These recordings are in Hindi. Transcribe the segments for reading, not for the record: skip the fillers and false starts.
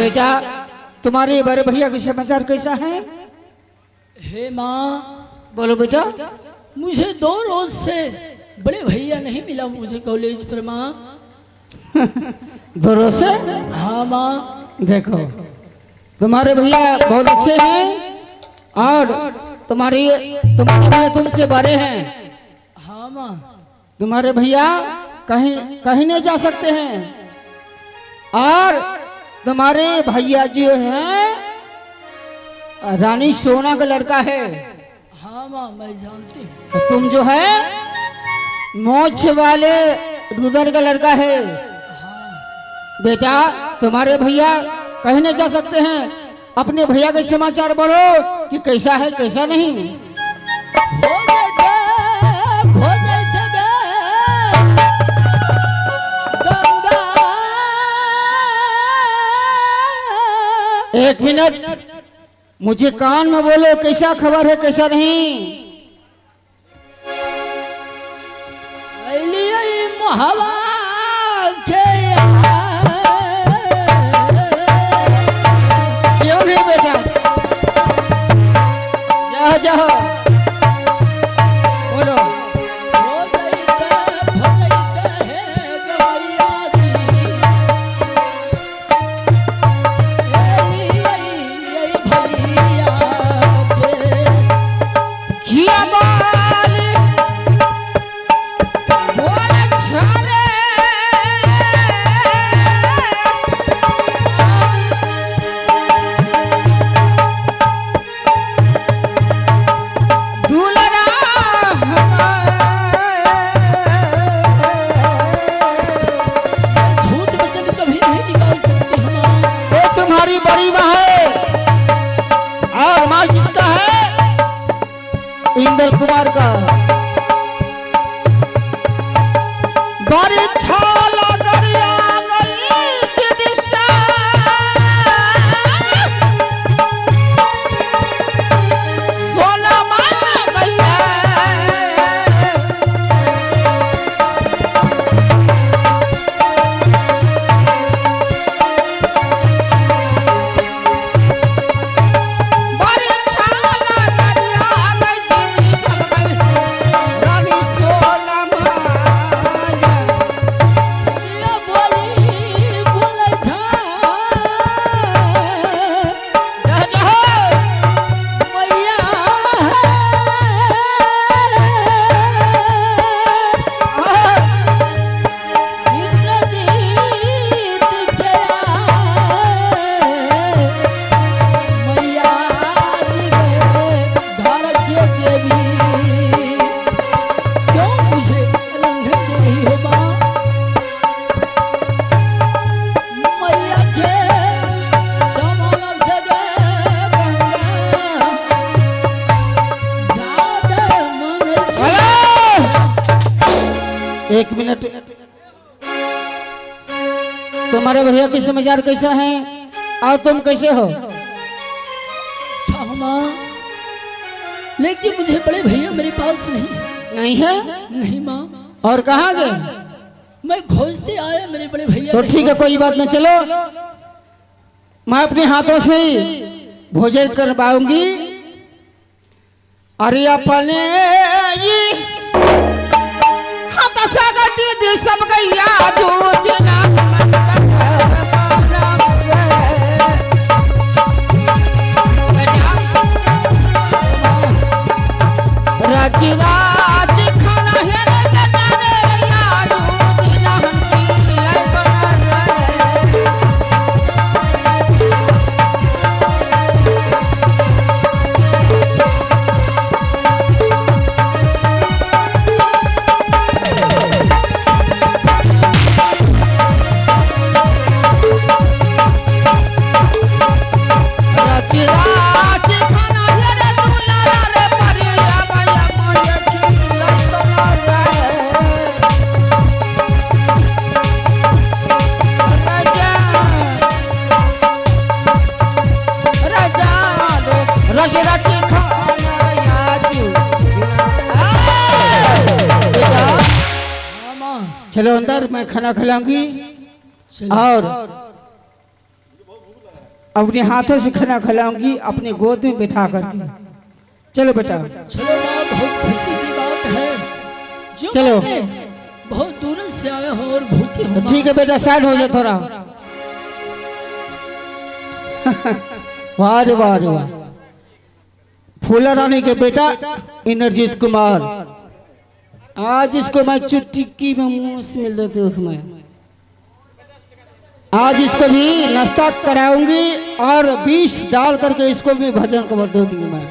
बेटा तुम्हारे बड़े भैया के समाचार कैसा है? हे माँ, बोलो बेटा। मुझे 2 रोज से बड़े भैया नहीं मिला मुझे कॉलेज पर माँ। 2 रोज से? हाँ माँ। देखो तुम्हारे भैया बहुत अच्छे हैं और तुम्हारे भैया तुमसे बड़े हैं। हाँ माँ। तुम्हारे भैया कहीं कहीं नहीं जा सकते हैं और तुम्हारे भैया जो हैं रानी सोना का लड़का है। हाँ माँ, मैं जानती हूँ। तो तुम जो है मोछ वाले रुदर का लड़का है। बेटा तुम्हारे भैया कहीं नहीं जा सकते हैं। अपने भैया के समाचार बोलो कि कैसा है कैसा नहीं। एक मिनट मुझे कान में बोलो कैसा खबर है कैसा नहीं। हवा क्यों नहीं बेटा, जाओ जाओ बोलो। बड़ी माँ है और माँ किसका है? इंद्र कुमार का। बड़ी छाला दरिया गई की दिशा, सोना माया गई एक मिनट। तुम्हारे भैया के समाचार कैसा है और तुम कैसे हो? अच्छा माँ, लेकिन मुझे बड़े भैया मेरे पास नहीं है। नहीं माँ। और कहाँ गए? मैं खोजते आया मेरे बड़े भैया। तो ठीक है कोई बात नहीं, चलो मैं अपने हाथों से भोजन करवाऊंगी। अरे अपने दीदी सब गैया राजी राज खाना है चलो अंदर मैं खाना खिलाऊंगी और अपने हाथों से खाना खिलाऊंगी अपने गोद में बैठा करके। चलो बेटा चलो माँ, बहुत खुशी की बात है। जो चलो। मैंने बहुत दूर से आया हूँ और भूखे हूँ। तो ठीक है बेटा, साइड हो जा थोड़ा। वाह रे वाह रे वाह, फूला रानी के बेटा इंद्रजीत कुमार, आज इसको मैं चुटकी में मुंह से मिल देती हूँ। मैं आज इसको भी नाश्ता कराऊंगी और 20 डाल करके इसको भी भजन कवर दे दूंगी मैं।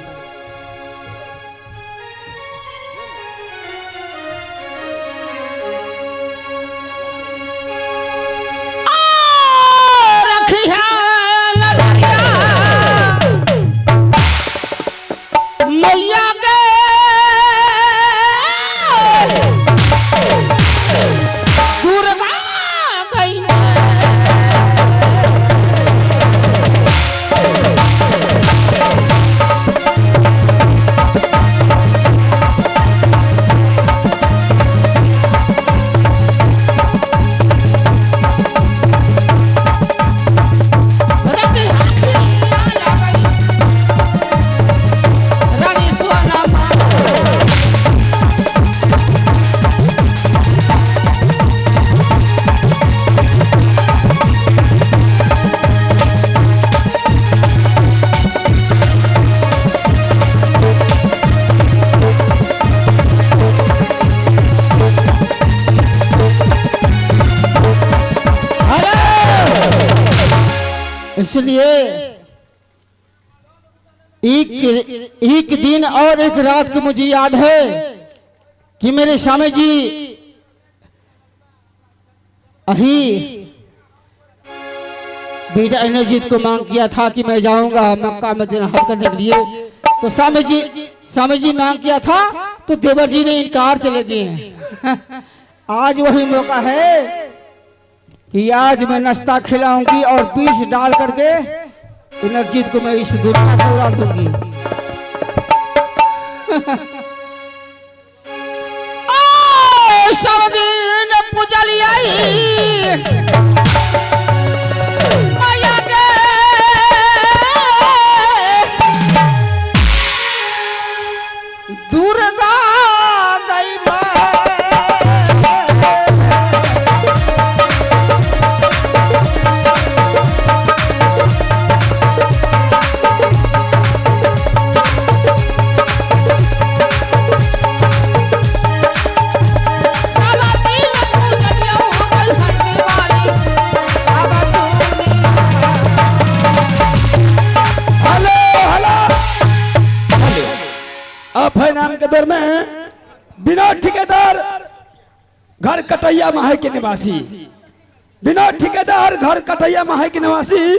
इसलिए एक दिन और एक रात की मुझे याद है कि मेरे स्वामी जी अही बेटा इंद्रजीत को मांग किया था कि मैं जाऊंगा मक्का मदीना हज करने के लिए। तो स्वामी जी मांग किया था तो देवर जी ने इनकार चले गए। आज वही मौका है कि आज मैं नाश्ता खिलाऊंगी और 20 डाल करके इंद्रजीत को मैं इस दुनिया से उड़ा दूंगी। दिन पूजा लिया दुर्गा गई नाम के दौर में विनोद ठेकेदार घर कटैया माहे के निवासी, विनोद ठेकेदार घर कटैया माहे के निवासी